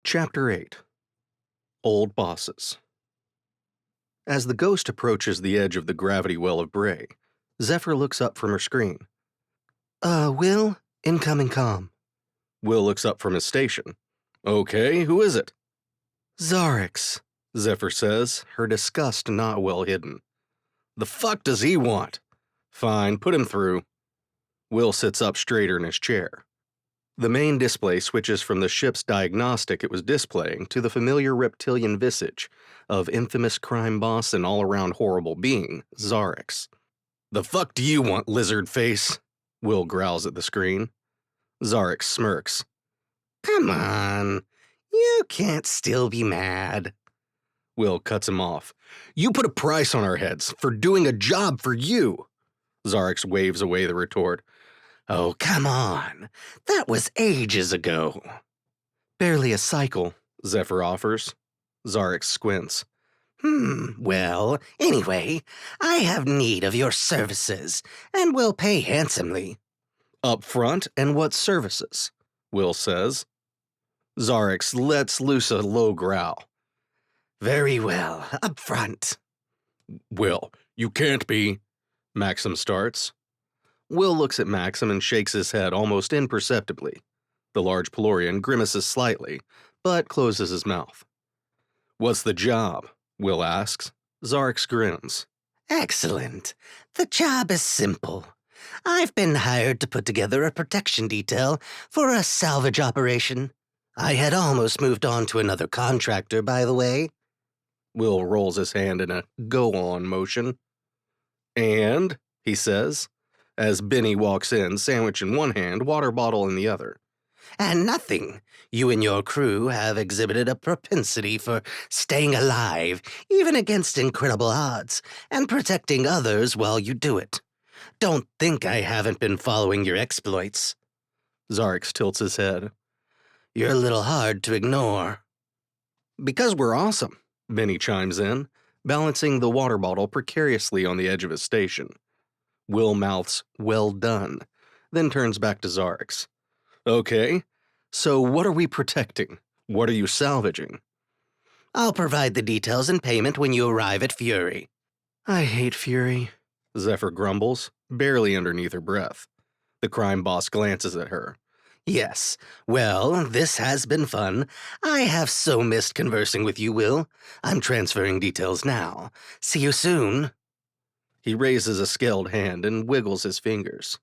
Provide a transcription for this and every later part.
Chapter 8. Old Bosses. As the ghost approaches the edge of the gravity well of Bray, Zephyr looks up from her screen. Will? Incoming comm. Will looks up from his station. Okay, who is it? Xarrix, Zephyr says, her disgust not well hidden. The fuck does he want? Fine, put him through. Will sits up straighter in his chair. The main display switches from the ship's diagnostic it was displaying to the familiar reptilian visage of infamous crime boss and all-around horrible being, Xarrix. The fuck do you want, lizard face? Will growls at the screen. Xarrix smirks. Come on, you can't still be mad. Will cuts him off. You put a price on our heads for doing a job for you. Xarrix waves away the retort. Oh, come on. That was ages ago. Barely a cycle, Zephyr offers. Xarrix squints. Well, anyway, I have need of your services, and will pay handsomely. Up front, and what services? Will says. Xarrix lets loose a low growl. Very well, up front. Will, you can't be. Maxim starts. Will looks at Maxim and shakes his head almost imperceptibly. The large Pelorian grimaces slightly, but closes his mouth. What's the job? Will asks. Xarrix grins. Excellent. The job is simple. I've been hired to put together a protection detail for a salvage operation. I had almost moved on to another contractor, by the way. Will rolls his hand in a go-on motion. And, he says, as Bennie walks in, sandwich in one hand, water bottle in the other. And nothing. You and your crew have exhibited a propensity for staying alive, even against incredible odds, and protecting others while you do it. Don't think I haven't been following your exploits. Xarrix tilts his head. You're a little hard to ignore. Because we're awesome, Bennie chimes in, balancing the water bottle precariously on the edge of his station. Will mouths, well done, then turns back to Xarrix. Okay, so what are we protecting? What are you salvaging? I'll provide the details and payment when you arrive at Fury. I hate Fury, Zephyr grumbles, barely underneath her breath. The crime boss glances at her. Yes, well, this has been fun. I have so missed conversing with you, Will. I'm transferring details now. See you soon. He raises a scaled hand and wiggles his fingers.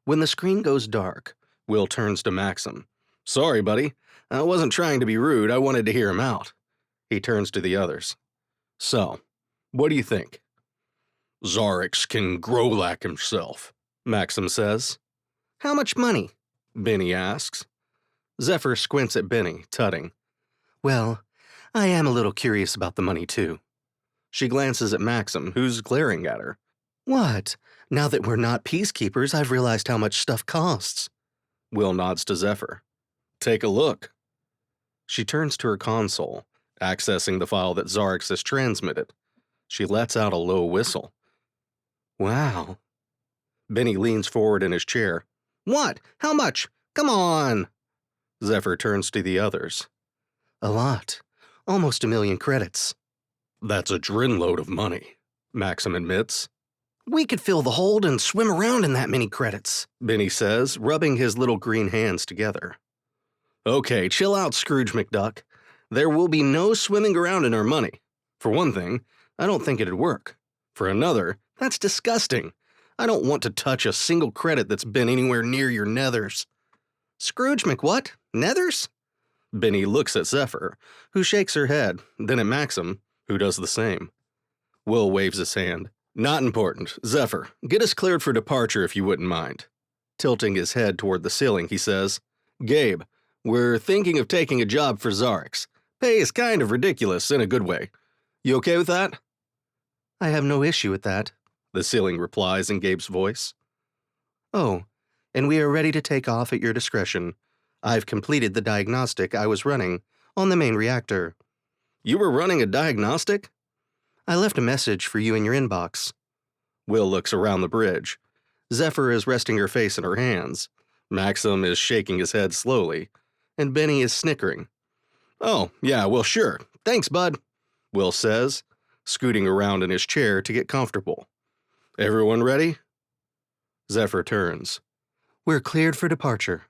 When the screen goes dark, Will turns to Maxim. Sorry, buddy. I wasn't trying to be rude. I wanted to hear him out. He turns to the others. So, what do you think? Xarrix can grow like himself, Maxim says. How much money? Bennie asks. Zephyr squints at Bennie, tutting. Well, I am a little curious about the money, too. She glances at Maxim, who's glaring at her. What? Now that we're not peacekeepers, I've realized how much stuff costs. Will nods to Zephyr. Take a look. She turns to her console, accessing the file that Xarrix has transmitted. She lets out a low whistle. Wow. Bennie leans forward in his chair. What? How much? Come on! Zephyr turns to the others. A lot. Almost 1 million credits. That's a drinload of money, Maxim admits. We could fill the hold and swim around in that many credits, Bennie says, rubbing his little green hands together. Okay, chill out, Scrooge McDuck. There will be no swimming around in our money. For one thing, I don't think it'd work. For another, that's disgusting. I don't want to touch a single credit that's been anywhere near your nethers. Scrooge McWhat? Nethers? Bennie looks at Zephyr, who shakes her head, then at Maxim, who does the same. Will waves his hand. Not important. Zephyr, get us cleared for departure if you wouldn't mind. Tilting his head toward the ceiling, he says, Gabe, we're thinking of taking a job for Xarrix. Pay is kind of ridiculous in a good way. You okay with that? I have no issue with that, the ceiling replies in Gabe's voice. Oh, and we are ready to take off at your discretion. I've completed the diagnostic I was running on the main reactor. You were running a diagnostic? I left a message for you in your inbox. Will looks around the bridge. Zephyr is resting her face in her hands. Maxim is shaking his head slowly, and Bennie is snickering. Oh, yeah, well, sure. Thanks, bud, Will says, scooting around in his chair to get comfortable. Everyone ready? Zephyr turns. We're cleared for departure.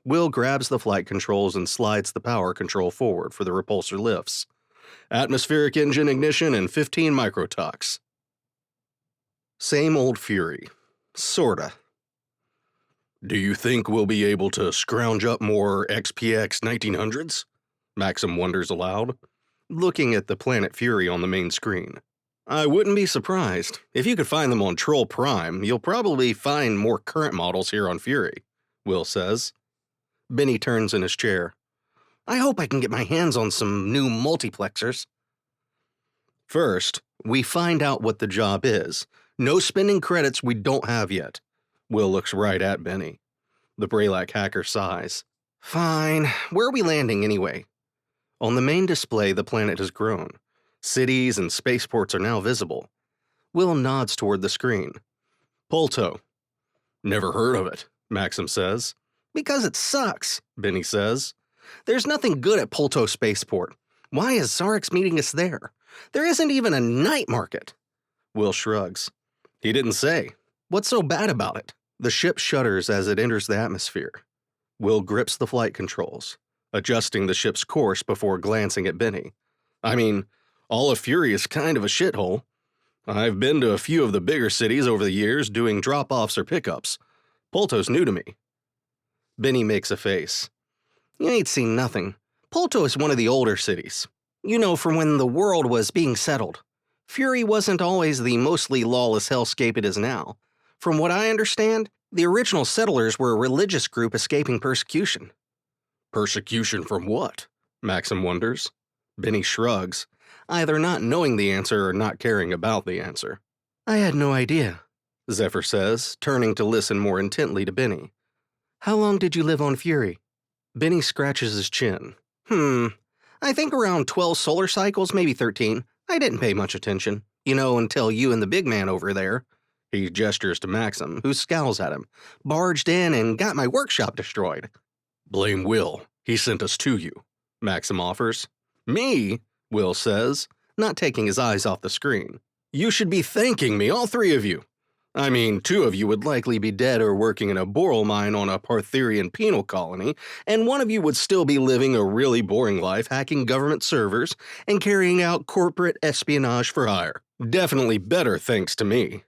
Will grabs the flight controls and slides the power control forward for the repulsor lifts. Atmospheric engine ignition and 15 microtox. Same old fury. Sorta. Do you think we'll be able to scrounge up more XPX 1900s? Maxim wonders aloud, looking at the Planet Fury on the main screen. I wouldn't be surprised. If you could find them on Troll Prime, you'll probably find more current models here on Fury, Will says. Bennie turns in his chair. I hope I can get my hands on some new multiplexers. First, we find out what the job is. No spending credits we don't have yet. Will looks right at Bennie. The Braylac hacker sighs. Fine. Where are we landing anyway? On the main display, the planet has grown. Cities and spaceports are now visible. Will nods toward the screen. Polto. Never heard of it, Maxim says. Because it sucks, Bennie says. There's nothing good at Polto Spaceport. Why is Xarrix meeting us there? There isn't even a night market. Will shrugs. He didn't say. What's so bad about it? The ship shudders as it enters the atmosphere. Will grips the flight controls, adjusting the ship's course before glancing at Bennie. I mean, all of Fury is kind of a shithole. I've been to a few of the bigger cities over the years doing drop-offs or pickups. Polto's new to me. Bennie makes a face. You ain't seen nothing. Polto is one of the older cities. You know, from when the world was being settled. Fury wasn't always the mostly lawless hellscape it is now. From what I understand, the original settlers were a religious group escaping persecution. Persecution from what? Maxim wonders. Bennie shrugs, either not knowing the answer or not caring about the answer. I had no idea, Zephyr says, turning to listen more intently to Bennie. How long did you live on Fury? Bennie scratches his chin. I think around 12 solar cycles, maybe 13. I didn't pay much attention. You know, until you and the big man over there, he gestures to Maxim, who scowls at him, barged in and got my workshop destroyed. Blame Will. He sent us to you, Maxim offers. Me? Will says, not taking his eyes off the screen. You should be thanking me, all three of you. I mean, 2 of you would likely be dead or working in a boral mine on a Partherian penal colony, and 1 of you would still be living a really boring life hacking government servers and carrying out corporate espionage for hire. Definitely better thanks to me.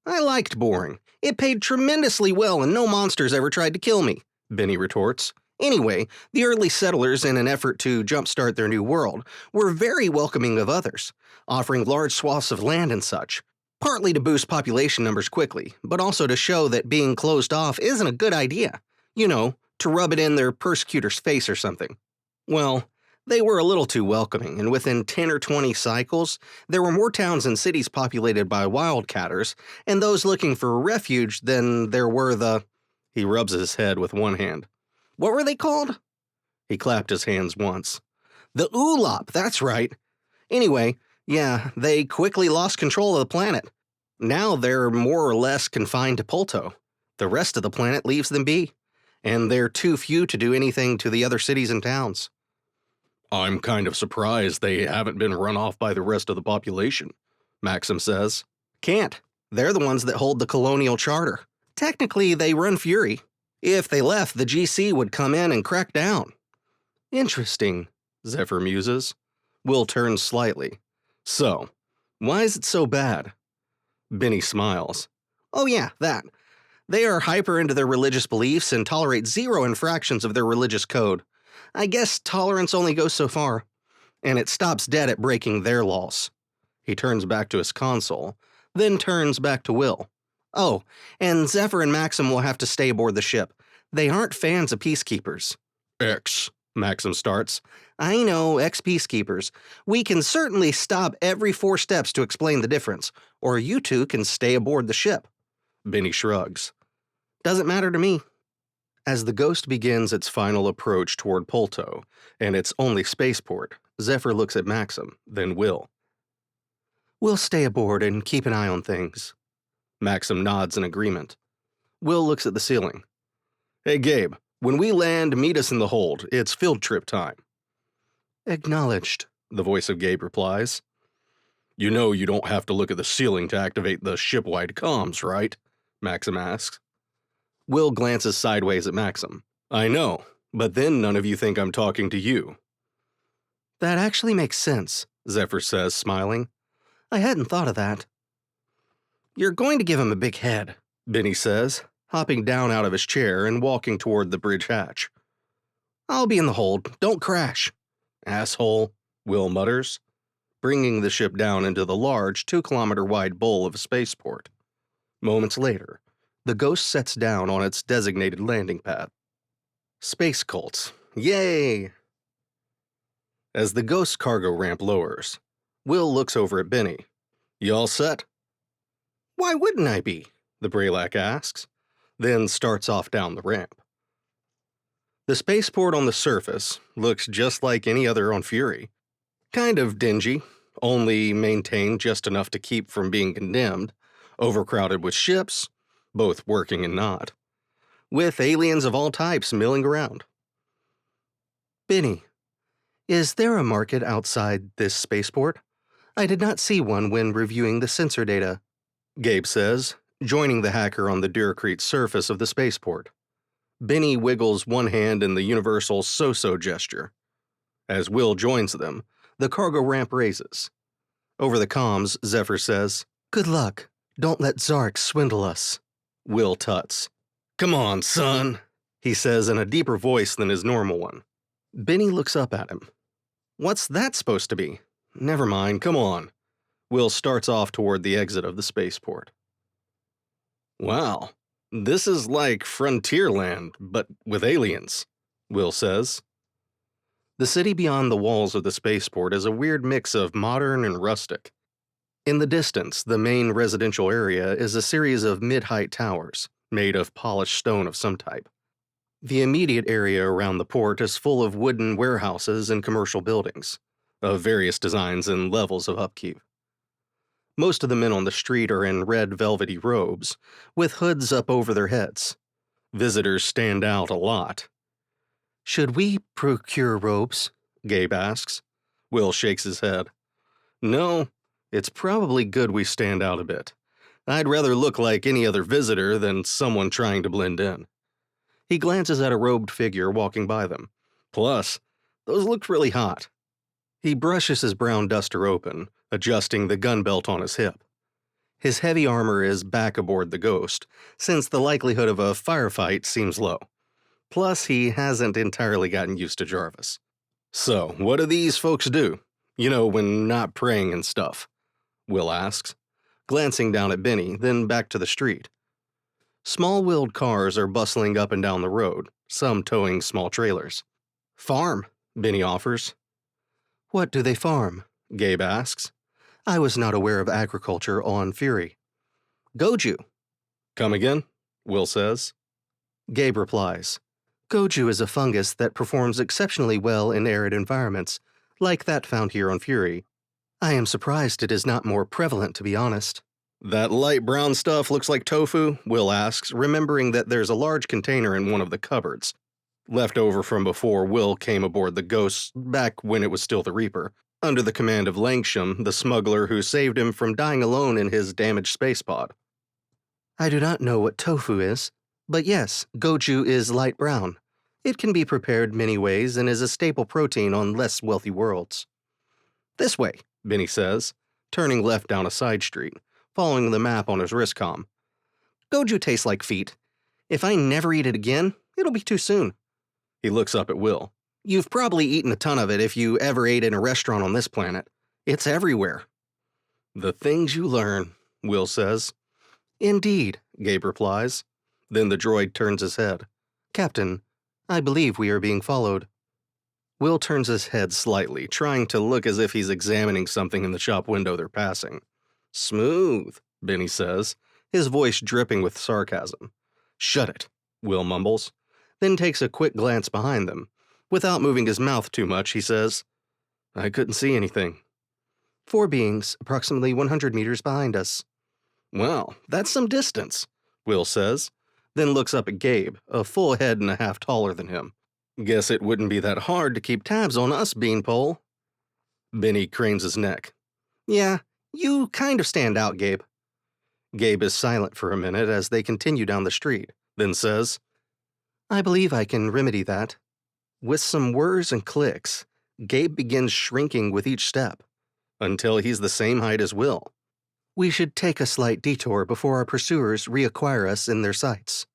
I liked boring. It paid tremendously well and no monsters ever tried to kill me, Bennie retorts. Anyway, the early settlers, in an effort to jumpstart their new world, were very welcoming of others, offering large swaths of land and such. Partly to boost population numbers quickly, but also to show that being closed off isn't a good idea. You know, to rub it in their persecutor's face or something. Well, they were a little too welcoming, and within 10 or 20 cycles, there were more towns and cities populated by wildcatters and those looking for refuge than there were the... He rubs his head with one hand. What were they called? He clapped his hands once. The Oolop, that's right. Anyway, yeah, they quickly lost control of the planet. Now they're more or less confined to Polto. The rest of the planet leaves them be, and they're too few to do anything to the other cities and towns. I'm kind of surprised they haven't been run off by the rest of the population, Maxim says. Can't. They're the ones that hold the colonial charter. Technically, they run Fury. If they left, the GC would come in and crack down. Interesting, Zephyr muses. Will turns slightly. So, why is it so bad? Bennie smiles. Oh yeah, that. They are hyper into their religious beliefs and tolerate 0 infractions of their religious code. I guess tolerance only goes so far, and it stops dead at breaking their laws. He turns back to his console, then turns back to Will. Oh, and Zephyr and Maxim will have to stay aboard the ship. They aren't fans of Peacekeepers. Maxim starts. I know, ex-Peacekeepers. We can certainly stop every 4 steps to explain the difference, or you 2 can stay aboard the ship. Bennie shrugs. Doesn't matter to me. As the Ghost begins its final approach toward Polto, and its only spaceport, Zephyr looks at Maxim, then Will. We'll stay aboard and keep an eye on things. Maxim nods in agreement. Will looks at the ceiling. Hey, Gabe, when we land, meet us in the hold. It's field trip time. Acknowledged, the voice of Gabe replies. You know you don't have to look at the ceiling to activate the ship-wide comms, right? Maxim asks. Will glances sideways at Maxim. I know, but then none of you think I'm talking to you. That actually makes sense, Zephyr says, smiling. I hadn't thought of that. You're going to give him a big head, Bennie says, hopping down out of his chair and walking toward the bridge hatch. I'll be in the hold. Don't crash. Asshole, Will mutters, bringing the ship down into the large 2-kilometer-wide bowl of a spaceport. Moments later, the Ghost sets down on its designated landing pad. Space cults. Yay! As the Ghost's cargo ramp lowers, Will looks over at Bennie. You all set? Why wouldn't I be? The Braylac asks, then starts off down the ramp. The spaceport on the surface looks just like any other on Fury. Kind of dingy, only maintained just enough to keep from being condemned, overcrowded with ships, both working and not, with aliens of all types milling around. Bennie, is there a market outside this spaceport? I did not see one when reviewing the sensor data, Gabe says, joining the hacker on the Duracrete surface of the spaceport. Bennie wiggles one hand in the universal so-so gesture. As Will joins them, the cargo ramp raises. Over the comms, Zephyr says, Good luck. Don't let Xarrix swindle us. Will tuts. Come on, son, he says in a deeper voice than his normal one. Bennie looks up at him. What's that supposed to be? Never mind, come on. Will starts off toward the exit of the spaceport. Wow, this is like Frontierland, but with aliens, Will says. The city beyond the walls of the spaceport is a weird mix of modern and rustic. In the distance, the main residential area is a series of mid-height towers, made of polished stone of some type. The immediate area around the port is full of wooden warehouses and commercial buildings, of various designs and levels of upkeep. Most of the men on the street are in red velvety robes, with hoods up over their heads. Visitors stand out a lot. Should we procure robes? Gabe asks. Will shakes his head. No, it's probably good we stand out a bit. I'd rather look like any other visitor than someone trying to blend in. He glances at a robed figure walking by them. Plus, those looked really hot. He brushes his brown duster open, adjusting the gun belt on his hip. His heavy armor is back aboard the Ghost, since the likelihood of a firefight seems low. Plus, he hasn't entirely gotten used to Jarvis. So, what do these folks do? You know, when not praying and stuff? Will asks, glancing down at Bennie, then back to the street. Small-wheeled cars are bustling up and down the road, some towing small trailers. Farm, Bennie offers. What do they farm? Gabe asks. I was not aware of agriculture on Fury. Goju. Come again? Will says. Gabe replies. Goju is a fungus that performs exceptionally well in arid environments, like that found here on Fury. I am surprised it is not more prevalent, to be honest. That light brown stuff looks like tofu? Will asks, remembering that there's a large container in one of the cupboards, left over from before Will came aboard the Ghost back when it was still the Reaper, under the command of Langsham, the smuggler who saved him from dying alone in his damaged space pod. I do not know what tofu is, but yes, goju is light brown. It can be prepared many ways and is a staple protein on less wealthy worlds. This way, Bennie says, turning left down a side street, following the map on his wristcom. Goju tastes like feet. If I never eat it again, it'll be too soon. He looks up at Will. You've probably eaten a ton of it if you ever ate in a restaurant on this planet. It's everywhere. The things you learn, Will says. Indeed, Gabe replies. Then the droid turns his head. Captain, I believe we are being followed. Will turns his head slightly, trying to look as if he's examining something in the shop window they're passing. Smooth, Bennie says, his voice dripping with sarcasm. Shut it, Will mumbles, then takes a quick glance behind them. Without moving his mouth too much, he says, I couldn't see anything. 4 beings, approximately 100 meters behind us. Well, that's some distance, Will says, then looks up at Gabe, a full head and a half taller than him. Guess it wouldn't be that hard to keep tabs on us, Beanpole. Bennie cranes his neck. Yeah, you kind of stand out, Gabe. Gabe is silent for a minute as they continue down the street, then says, I believe I can remedy that. With some whirs and clicks, Gabe begins shrinking with each step, until he's the same height as Will. We should take a slight detour before our pursuers reacquire us in their sights.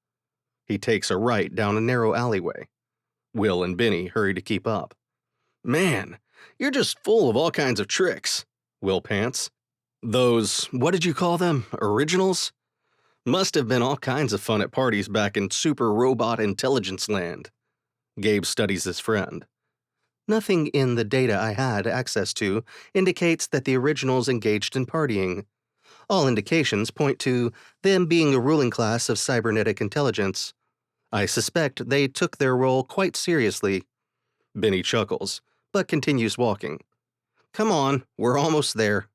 He takes a right down a narrow alleyway. Will and Bennie hurry to keep up. Man, you're just full of all kinds of tricks, Will pants. Those, what did you call them, originals? Must have been all kinds of fun at parties back in Super Robot Intelligence Land. Gabe studies his friend. Nothing in the data I had access to indicates that the originals engaged in partying. All indications point to them being a ruling class of cybernetic intelligence. I suspect they took their role quite seriously. Bennie chuckles, but continues walking. Come on, we're almost there.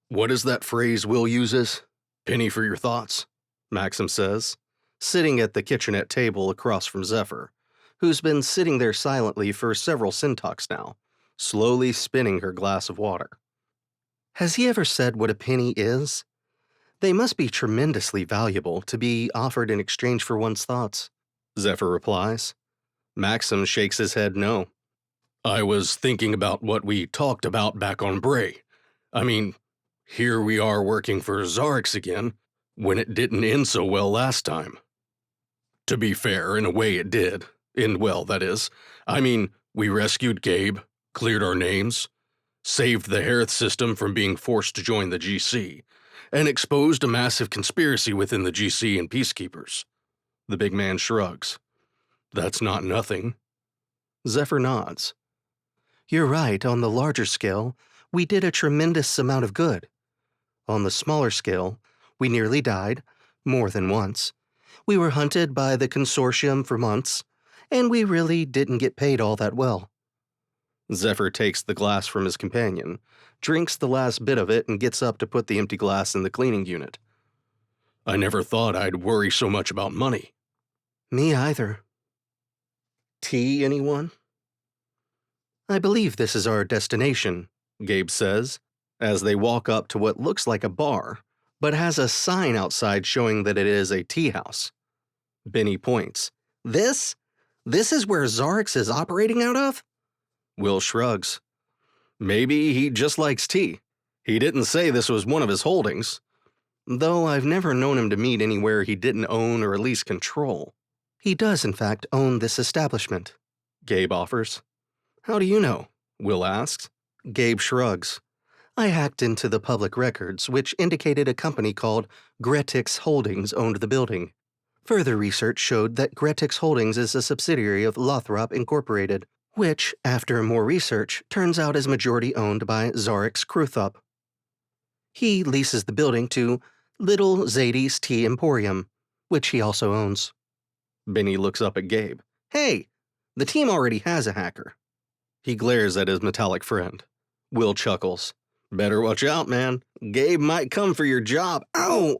What is that phrase Will uses? Penny for your thoughts, Maxim says, sitting at the kitchenette table across from Zephyr, who's been sitting there silently for several syntax now, slowly spinning her glass of water. Has he ever said what a penny is? They must be tremendously valuable to be offered in exchange for one's thoughts, Zephyr replies. Maxim shakes his head no. I was thinking about what we talked about back on Bray. I mean, here we are working for Xarrix again, when it didn't end so well last time. To be fair, in a way it did. End well, that is. I mean, we rescued Gabe, cleared our names, saved the Harith system from being forced to join the GC, and exposed a massive conspiracy within the GC and Peacekeepers. The big man shrugs. That's not nothing. Zephyr nods. You're right, on the larger scale, we did a tremendous amount of good. On the smaller scale, we nearly died, more than once. We were hunted by the consortium for months, and we really didn't get paid all that well. Zephyr takes the glass from his companion, drinks the last bit of it, and gets up to put the empty glass in the cleaning unit. I never thought I'd worry so much about money. Me either. Tea, anyone? I believe this is our destination, Gabe says, as they walk up to what looks like a bar, but has a sign outside showing that it is a tea house. Bennie points. This? This is where Xarrix is operating out of? Will shrugs. Maybe he just likes tea. He didn't say this was one of his holdings. Though I've never known him to meet anywhere he didn't own or at least control. He does, in fact, own this establishment, Gabe offers. How do you know? Will asks. Gabe shrugs. I hacked into the public records, which indicated a company called Xarrix Holdings owned the building. Further research showed that Xarrix Holdings is a subsidiary of Lothrop Incorporated, which, after more research, turns out is majority owned by Xarrix Kruthop. He leases the building to Little Zadie's Tea Emporium, which he also owns. Bennie looks up at Gabe. Hey, the team already has a hacker. He glares at his metallic friend. Will chuckles. Better watch out, man. Gabe might come for your job. Ow!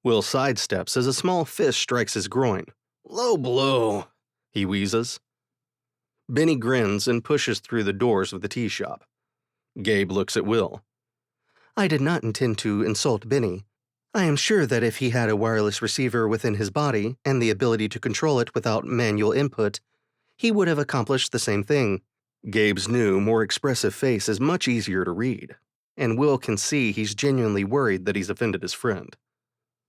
Will sidesteps as a small fist strikes his groin. Low blow, he wheezes. Bennie grins and pushes through the doors of the tea shop. Gabe looks at Will. I did not intend to insult Bennie. I am sure that if he had a wireless receiver within his body and the ability to control it without manual input, he would have accomplished the same thing. Gabe's new, more expressive face is much easier to read, and Will can see he's genuinely worried that he's offended his friend.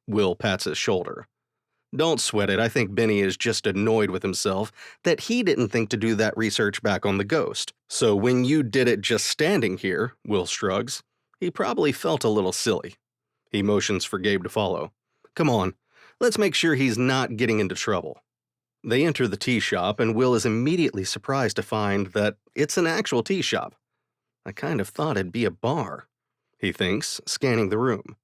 Will pats his shoulder. Don't sweat it, I think Bennie is just annoyed with himself that he didn't think to do that research back on the Ghost. So when you did it just standing here, Will shrugs, he probably felt a little silly. He motions for Gabe to follow. Come on, let's make sure he's not getting into trouble. They enter the tea shop, and Will is immediately surprised to find that it's an actual tea shop. I kind of thought it'd be a bar, he thinks, scanning the room.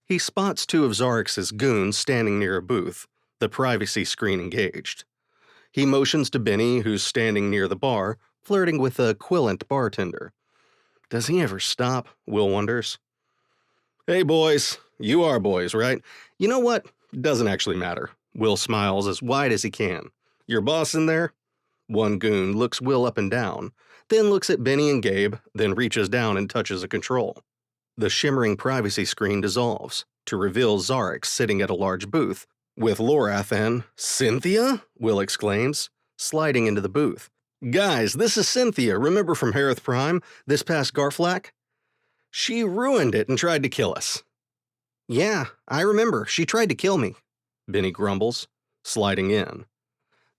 He spots two of Xarrix's goons standing near a booth, the privacy screen engaged. He motions to Bennie, who's standing near the bar, flirting with a quillant bartender. Does he ever stop? Will wonders. Hey, boys. You are boys, right? You know what? Doesn't actually matter. Will smiles as wide as he can. Your boss in there? One goon looks Will up and down, then looks at Bennie and Gabe, then reaches down and touches a control. The shimmering privacy screen dissolves to reveal Xarrix sitting at a large booth, with Lorath and Cynthia? Will exclaims, sliding into the booth. Guys, this is Cynthia, remember from Harith Prime, this past Garflack? She ruined it and tried to kill us. Yeah, I remember, she tried to kill me, Bennie grumbles, sliding in.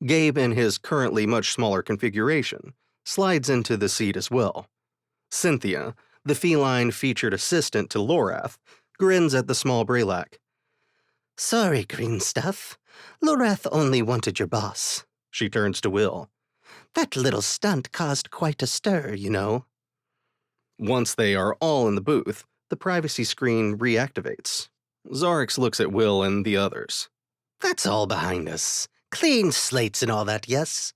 Gabe, in his currently much smaller configuration, slides into the seat as well. Cynthia, the feline featured assistant to Lorath, grins at the small Braylac. Sorry, green stuff. Lorath only wanted your boss. She turns to Will. That little stunt caused quite a stir, you know. Once they are all in the booth, the privacy screen reactivates. Xarrix looks at Will and the others. That's all behind us. Clean slates and all that, yes?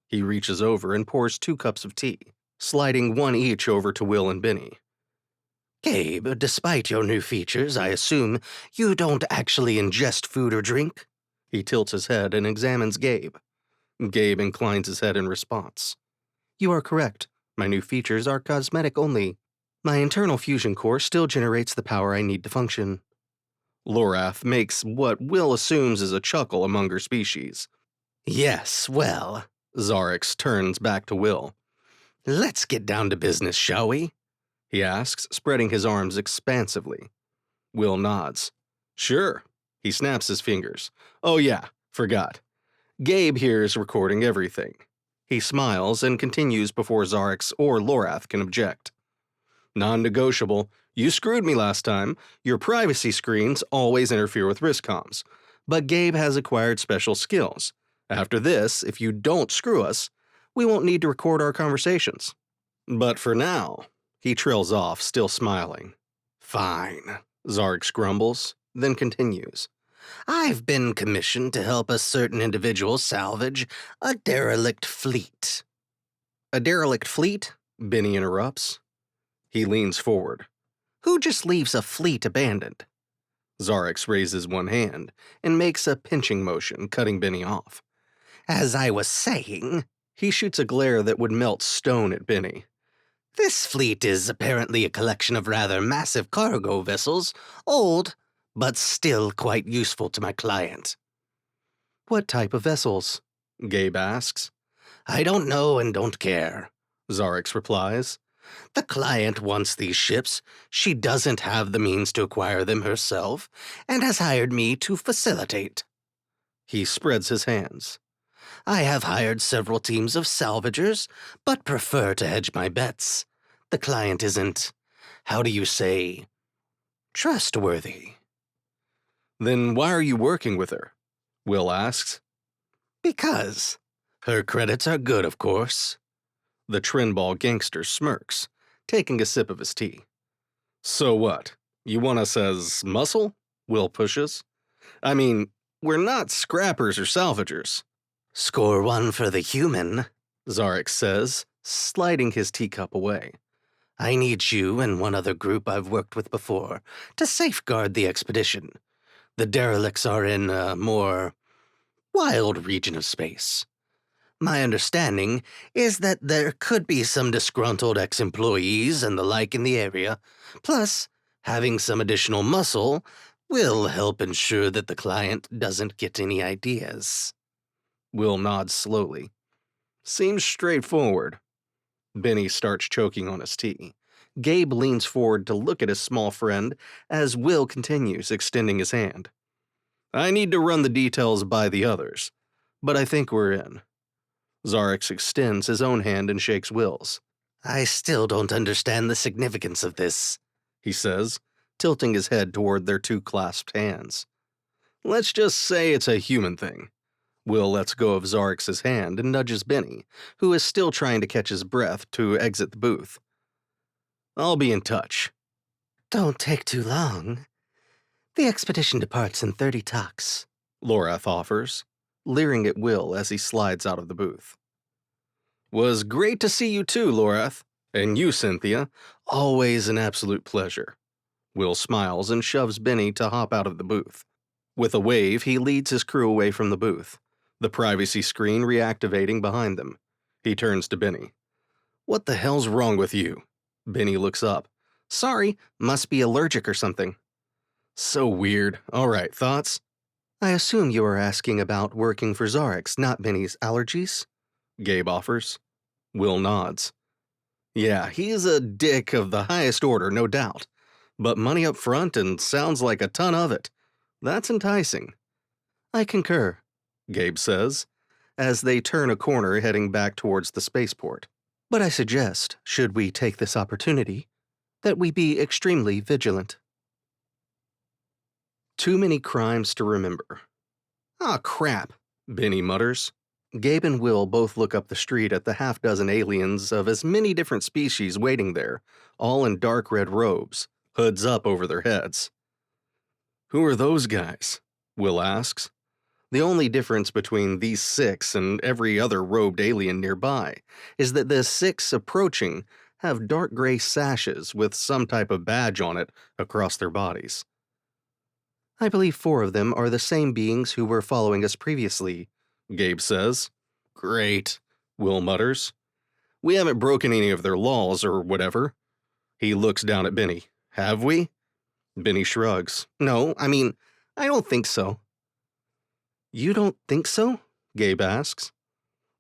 He reaches over and pours 2 cups of tea, sliding one each over to Will and Bennie. Gabe, despite your new features, I assume you don't actually ingest food or drink? He tilts his head and examines Gabe. Gabe inclines his head in response. You are correct. My new features are cosmetic only. My internal fusion core still generates the power I need to function. Lorath makes what Will assumes is a chuckle among her species. Yes, well, Xarrix turns back to Will. Let's get down to business, shall we? He asks, spreading his arms expansively. Will nods. Sure. He snaps his fingers. Oh yeah, forgot. Gabe here is recording everything. He smiles and continues before Xarrix or Lorath can object. Non-negotiable. You screwed me last time. Your privacy screens always interfere with risk comms. But Gabe has acquired special skills. After this, if you don't screw us, we won't need to record our conversations. But for now, he trails off, still smiling. Fine, Xarrix grumbles, then continues. I've been commissioned to help a certain individual salvage a derelict fleet. A derelict fleet? Bennie interrupts. He leans forward. Who just leaves a fleet abandoned? Xarrix raises one hand and makes a pinching motion, cutting Bennie off. As I was saying, he shoots a glare that would melt stone at Bennie. This fleet is apparently a collection of rather massive cargo vessels, old, but still quite useful to my client. What type of vessels? Gabe asks. I don't know and don't care, Xarrix replies. The client wants these ships. She doesn't have the means to acquire them herself, and has hired me to facilitate. He spreads his hands. I have hired several teams of salvagers, but prefer to hedge my bets. The client isn't, how do you say, trustworthy. Then why are you working with her? Will asks. Because. Her credits are good, of course. The Trinball gangster smirks, taking a sip of his tea. So what? You want us as muscle? Will pushes. I mean, we're not scrappers or salvagers. Score one for the human, Xarrix says, sliding his teacup away. I need you and one other group I've worked with before to safeguard the expedition. The derelicts are in a more wild region of space. My understanding is that there could be some disgruntled ex-employees and the like in the area, plus having some additional muscle will help ensure that the client doesn't get any ideas. Will nods slowly. Seems straightforward. Bennie starts choking on his tea. Gabe leans forward to look at his small friend as Will continues, extending his hand. I need to run the details by the others, but I think we're in. Xarrix extends his own hand and shakes Will's. I still don't understand the significance of this, he says, tilting his head toward their 2 clasped hands. Let's just say it's a human thing. Will lets go of Xarrix's hand and nudges Bennie, who is still trying to catch his breath, to exit the booth. I'll be in touch. Don't take too long. The expedition departs in 30 talks, Lorath offers, leering at Will as he slides out of the booth. Was great to see you too, Lorath. And you, Cynthia. Always an absolute pleasure. Will smiles and shoves Bennie to hop out of the booth. With a wave, he leads his crew away from the booth. the privacy screen reactivating behind them. He turns to Bennie. What the hell's wrong with you? Bennie looks up. Sorry, must be allergic or something. So weird. All right, thoughts? I assume you are asking about working for Xarrix, not Bennie's allergies? Gabe offers. Will nods. Yeah, he's a dick of the highest order, no doubt. But money up front and sounds like a ton of it. That's enticing. I concur, Gabe says, as they turn a corner heading back towards the spaceport. But I suggest, should we take this opportunity, that we be extremely vigilant. Too many crimes to remember. Ah, crap, Bennie mutters. Gabe and Will both look up the street at the half-dozen aliens of as many different species waiting there, all in dark red robes, hoods up over their heads. Who are those guys? Will asks. The only difference between these 6 and every other robed alien nearby is that the 6 approaching have dark gray sashes with some type of badge on it across their bodies. I believe 4 of them are the same beings who were following us previously, Gabe says. Great, Will mutters. We haven't broken any of their laws or whatever. He looks down at Bennie. Have we? Bennie shrugs. No, I don't think so. You don't think so? Gabe asks.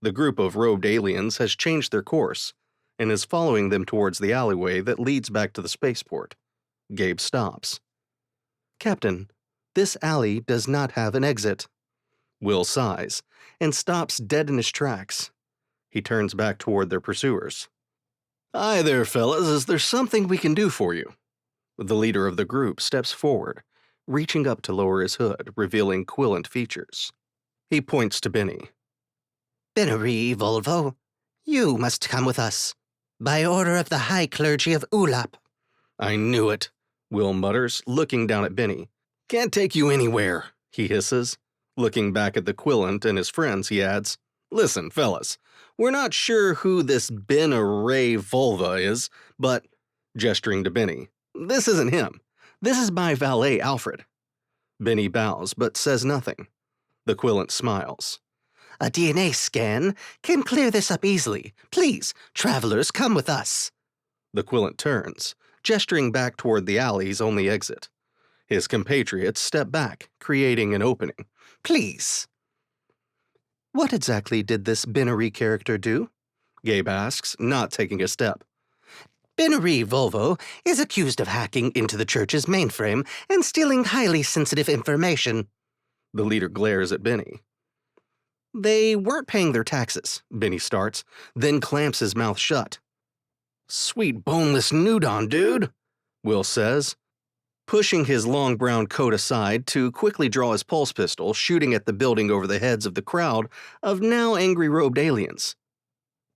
The group of robed aliens has changed their course and is following them towards the alleyway that leads back to the spaceport. Gabe stops. Captain, this alley does not have an exit. Will sighs and stops dead in his tracks. He turns back toward their pursuers. Hi there, fellas. Is there something we can do for you? The leader of the group steps forward, reaching up to lower his hood, revealing quillant features. He points to Bennie. Bennie, Volvo, you must come with us, by order of the High Clergy of Ulap. I knew it, Will mutters, looking down at Bennie. Can't take you anywhere, he hisses. Looking back at the quillant and his friends, he adds, Listen, fellas, we're not sure who this Bennie Volva is, but, gesturing to Bennie, this isn't him. This is my valet, Alfred. Bennie bows, but says nothing. The quillant smiles. A DNA scan can clear this up easily. Please, travelers, come with us. The quillant turns, gesturing back toward the alley's only exit. His compatriots step back, creating an opening. Please. What exactly did this Bennie character do? Gabe asks, not taking a step. Bennie Volvo is accused of hacking into the church's mainframe and stealing highly sensitive information. The leader glares at Bennie. They weren't paying their taxes, Bennie starts, then clamps his mouth shut. Sweet boneless nudon, dude, Will says, pushing his long brown coat aside to quickly draw his pulse pistol, shooting at the building over the heads of the crowd of now angry robed aliens.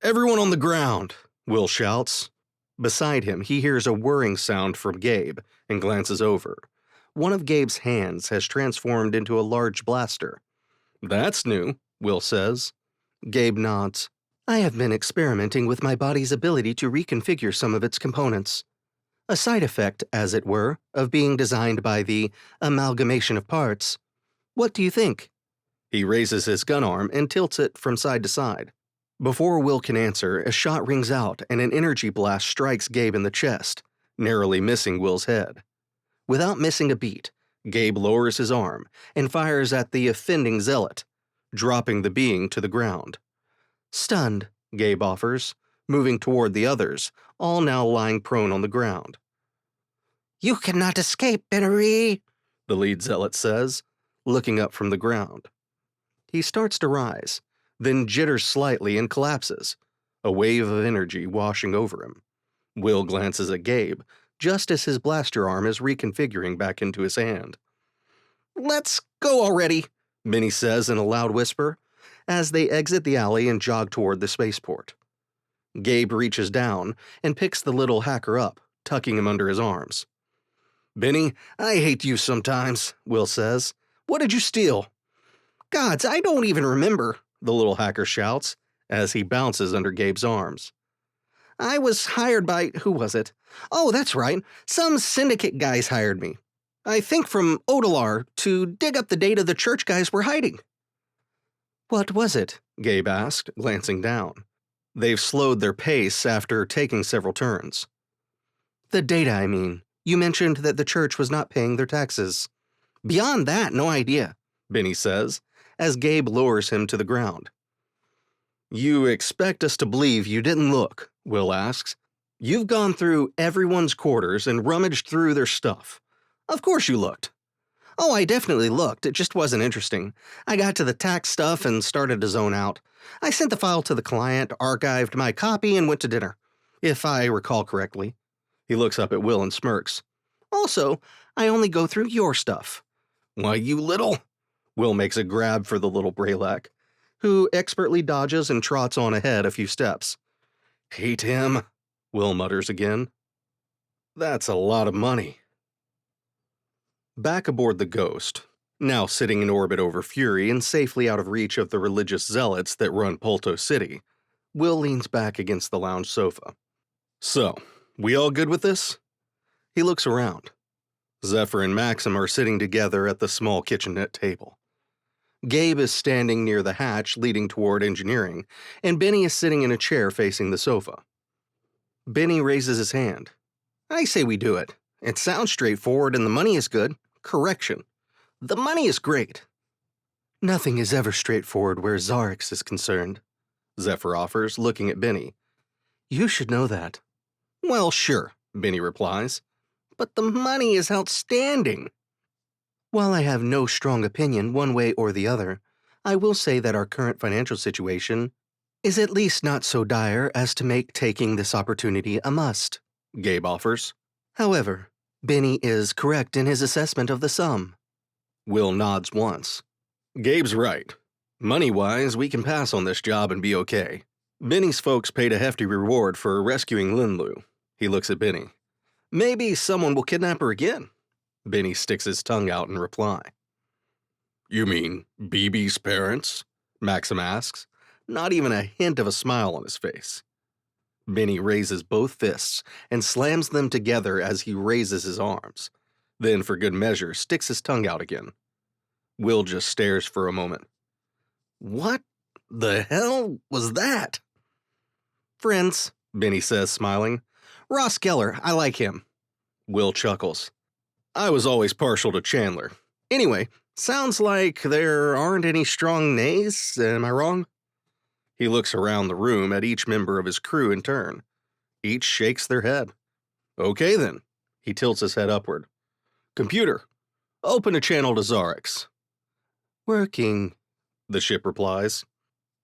Everyone on the ground, Will shouts. Beside him, he hears a whirring sound from Gabe and glances over. One of Gabe's hands has transformed into a large blaster. That's new, Will says. Gabe nods. I have been experimenting with my body's ability to reconfigure some of its components. A side effect, as it were, of being designed by the amalgamation of parts. What do you think? He raises his gun arm and tilts it from side to side. Before Will can answer, a shot rings out and an energy blast strikes Gabe in the chest, narrowly missing Will's head. Without missing a beat, Gabe lowers his arm and fires at the offending zealot, dropping the being to the ground. Stunned, Gabe offers, moving toward the others, all now lying prone on the ground. You cannot escape, Bennie, the lead zealot says, looking up from the ground. He starts to rise, then jitters slightly and collapses, a wave of energy washing over him. Will glances at Gabe, just as his blaster arm is reconfiguring back into his hand. Let's go already, Bennie says in a loud whisper, as they exit the alley and jog toward the spaceport. Gabe reaches down and picks the little hacker up, tucking him under his arms. Bennie, I hate you sometimes, Will says. What did you steal? Gods, I don't even remember, the little hacker shouts, as he bounces under Gabe's arms. I was hired by, who was it? Oh, that's right, some syndicate guys hired me. I think from Odalar, to dig up the data the church guys were hiding. What was it? Gabe asked, glancing down. They've slowed their pace after taking several turns. The data, I mean. You mentioned that the church was not paying their taxes. Beyond that, no idea, Bennie says, as Gabe lowers him to the ground. You expect us to believe you didn't look, Will asks. You've gone through everyone's quarters and rummaged through their stuff. Of course you looked. Oh, I definitely looked. It just wasn't interesting. I got to the tax stuff and started to zone out. I sent the file to the client, archived my copy, and went to dinner, if I recall correctly. He looks up at Will and smirks. Also, I only go through your stuff. Why, you little... Will makes a grab for the little Braylac, who expertly dodges and trots on ahead a few steps. Hate him, Will mutters again. That's a lot of money. Back aboard the Ghost, now sitting in orbit over Fury and safely out of reach of the religious zealots that run Polto City, Will leans back against the lounge sofa. So, we all good with this? He looks around. Zephyr and Maxim are sitting together at the small kitchenette table. Gabe is standing near the hatch leading toward engineering, and Bennie is sitting in a chair facing the sofa. Bennie raises his hand. I say we do it. It sounds straightforward and the money is good. Correction. The money is great. Nothing is ever straightforward where Xarrix is concerned, Zephyr offers, looking at Bennie. You should know that. Well, sure, Bennie replies. But the money is outstanding. While I have no strong opinion one way or the other, I will say that our current financial situation is at least not so dire as to make taking this opportunity a must, Gabe offers. However, Bennie is correct in his assessment of the sum. Will nods once. Gabe's right. Money-wise, we can pass on this job and be okay. Bennie's folks paid a hefty reward for rescuing Linlu. He looks at Bennie. Maybe someone will kidnap her again. Bennie sticks his tongue out in reply. You mean BB's parents? Maxim asks, not even a hint of a smile on his face. Bennie raises both fists and slams them together as he raises his arms. Then, for good measure, sticks his tongue out again. Will just stares for a moment. What the hell was that? Friends, Bennie says, smiling. Ross Geller, I like him. Will chuckles. I was always partial to Chandler. Anyway, sounds like there aren't any strong nays, am I wrong? He looks around the room at each member of his crew in turn. Each shakes their head. Okay then. He tilts his head upward. Computer, open a channel to Xarrix. Working, the ship replies.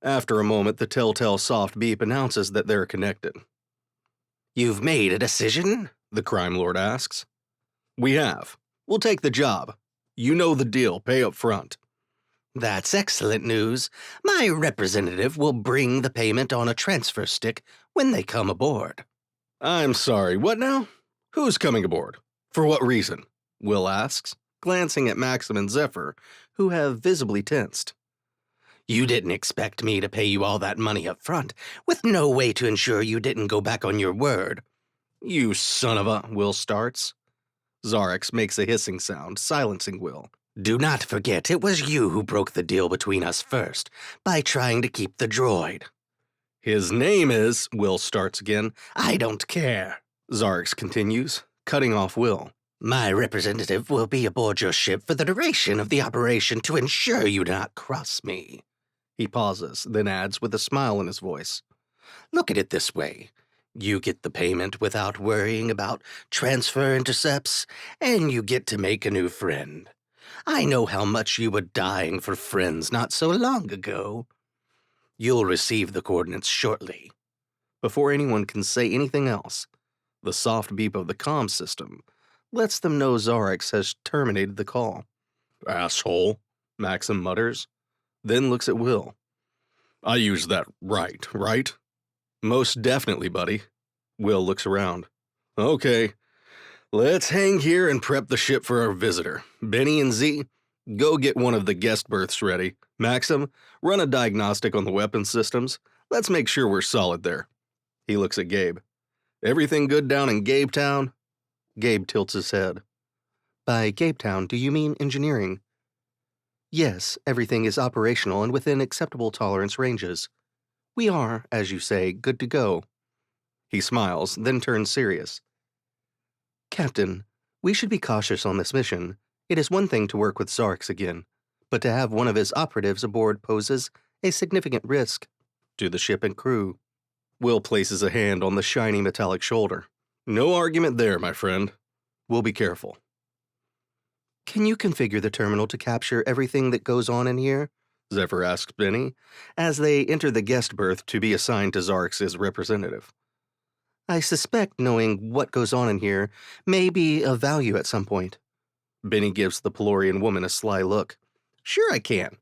After a moment, the telltale soft beep announces that they're connected. You've made a decision? The crime lord asks. We have. We'll take the job. You know the deal, pay up front. That's excellent news. My representative will bring the payment on a transfer stick when they come aboard. I'm sorry, what now? Who's coming aboard? For what reason? Will asks, glancing at Maxim and Zephyr, who have visibly tensed. You didn't expect me to pay you all that money up front, with no way to ensure you didn't go back on your word. You son of a... Will starts. Xarrix makes a hissing sound, silencing Will. Do not forget it was you who broke the deal between us first, by trying to keep the droid. His name is... Will starts again. I don't care, Xarrix continues, cutting off Will. My representative will be aboard your ship for the duration of the operation to ensure you do not cross me. He pauses, then adds with a smile in his voice. Look at it this way. You get the payment without worrying about transfer intercepts, and you get to make a new friend. I know how much you were dying for friends not so long ago. You'll receive the coordinates shortly. Before anyone can say anything else, the soft beep of the comm system lets them know Xarrix has terminated the call. Asshole, Maxim mutters, then looks at Will. I used that right? Most definitely, buddy. Will looks around. Okay, let's hang here and prep the ship for our visitor. Bennie and Z, go get one of the guest berths ready. Maxim, run a diagnostic on the weapons systems. Let's make sure we're solid there. He looks at Gabe. Everything good down in Gabetown? Gabe tilts his head. By Gabetown, do you mean engineering? Yes, everything is operational and within acceptable tolerance ranges. We are, as you say, good to go. He smiles, then turns serious. Captain, we should be cautious on this mission. It is one thing to work with Xarrix again, but to have one of his operatives aboard poses a significant risk to the ship and crew. Will places a hand on the shiny metallic shoulder. No argument there, my friend. We'll be careful. Can you configure the terminal to capture everything that goes on in here? Zephyr asks Bennie, as they enter the guest berth to be assigned to Xarrix's representative. I suspect knowing what goes on in here may be of value at some point. Bennie gives the Pelorian woman a sly look. Sure I can.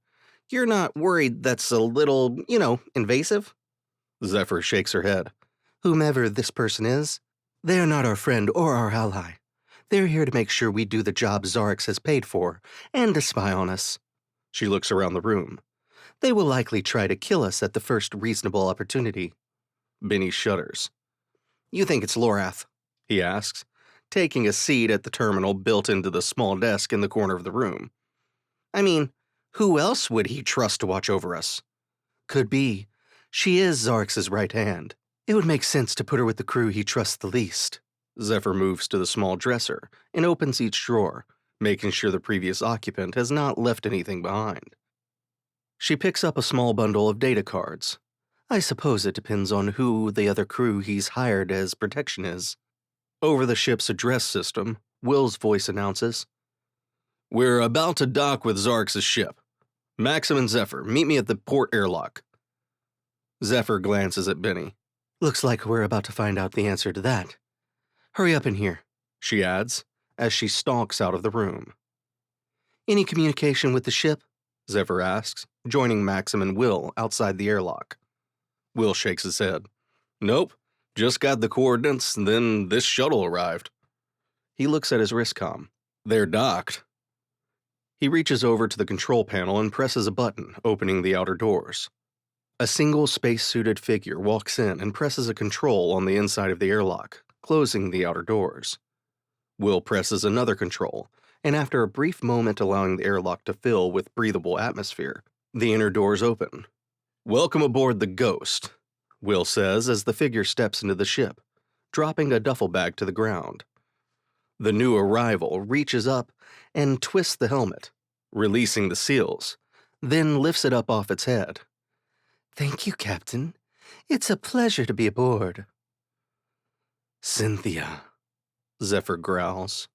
You're not worried that's a little, invasive? Zephyr shakes her head. Whomever this person is, they're not our friend or our ally. They're here to make sure we do the job Xarrix has paid for, and to spy on us. She looks around the room. They will likely try to kill us at the first reasonable opportunity. Bennie shudders. You think it's Lorath? He asks, taking a seat at the terminal built into the small desk in the corner of the room. I mean, who else would he trust to watch over us? Could be. She is Xarx's right hand. It would make sense to put her with the crew he trusts the least. Zephyr moves to the small dresser and opens each drawer, making sure the previous occupant has not left anything behind. She picks up a small bundle of data cards. I suppose it depends on who the other crew he's hired as protection is. Over the ship's address system, Will's voice announces, We're about to dock with Xarx's ship. Maxim and Zephyr, meet me at the port airlock. Zephyr glances at Bennie. Looks like we're about to find out the answer to that. Hurry up in here, she adds, as she stalks out of the room. Any communication with the ship? Zephyr asks, joining Maxim and Will outside the airlock. Will shakes his head. Nope, just got the coordinates, then this shuttle arrived. He looks at his wristcom. They're docked. He reaches over to the control panel and presses a button, opening the outer doors. A single space-suited figure walks in and presses a control on the inside of the airlock, closing the outer doors. Will presses another control, and after a brief moment allowing the airlock to fill with breathable atmosphere, the inner doors open. Welcome aboard the Ghost, Will says as the figure steps into the ship, dropping a duffel bag to the ground. The new arrival reaches up and twists the helmet, releasing the seals, then lifts it up off its head. Thank you, Captain. It's a pleasure to be aboard. Cynthia, Zephyr growls.